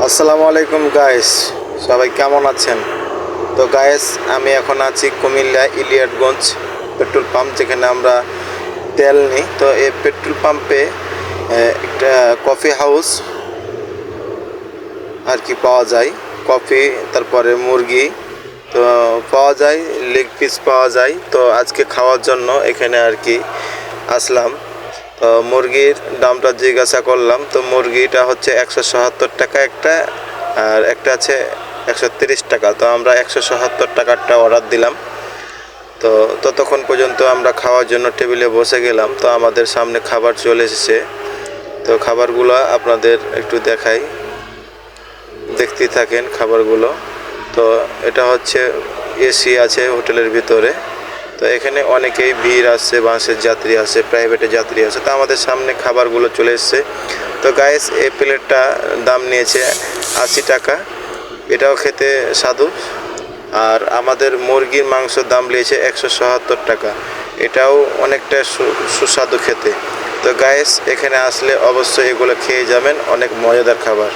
আসসালামু আলাইকুম গাইস, সবাই কেমন আছেন? তো গাইস, আমি এখন আছি কুমিল্লা ইলিয়াটগঞ্জ পেট্রোল পাম্প, যেখানে আমরা তেল নিই। তো এই পেট্রোল পাম্পে একটা কফি হাউস আর কি পাওয়া যায়। কফি, তারপরে মুরগি তো পাওয়া যায়, লেগ পিস পাওয়া যায়। তো আজকে খাওয়ার জন্য এখানে আর কি আসলাম। তো মুরগির দামটা জিজ্ঞাসা করলাম। তো মুরগিটা হচ্ছে 177 টাকা একটা, আর একটা আছে 130 টাকা। তো আমরা 177 টাকারটা অর্ডার দিলাম। তো ততক্ষণ পর্যন্ত আমরা খাওয়ার জন্য টেবিলে বসে গেলাম। তো আমাদের সামনে খাবার চলে এসেছে। তো খাবারগুলো আপনাদের একটু দেখাই, দেখতেই থাকেন খাবারগুলো। তো এটা হচ্ছে এসি আছে হোটেলের ভিতরে। তো এখানে অনেকেই ভিড় আসছে, বাসের যাত্রী আছে, প্রাইভেটের যাত্রী আছে। তো আমাদের সামনে খাবারগুলো চলে এসছে। তো গাইস, এই প্লেটটা দাম নিয়েছে 80 টাকা। এটাও খেতে স্বাদু। আর আমাদের মুরগির মাংসের দাম নিয়েছে 177 টাকা। এটাও অনেকটা সুস্বাদু খেতে। তো গাইস, এখানে আসলে অবশ্যই এগুলো খেয়ে যাবেন, অনেক মজাদার খাবার।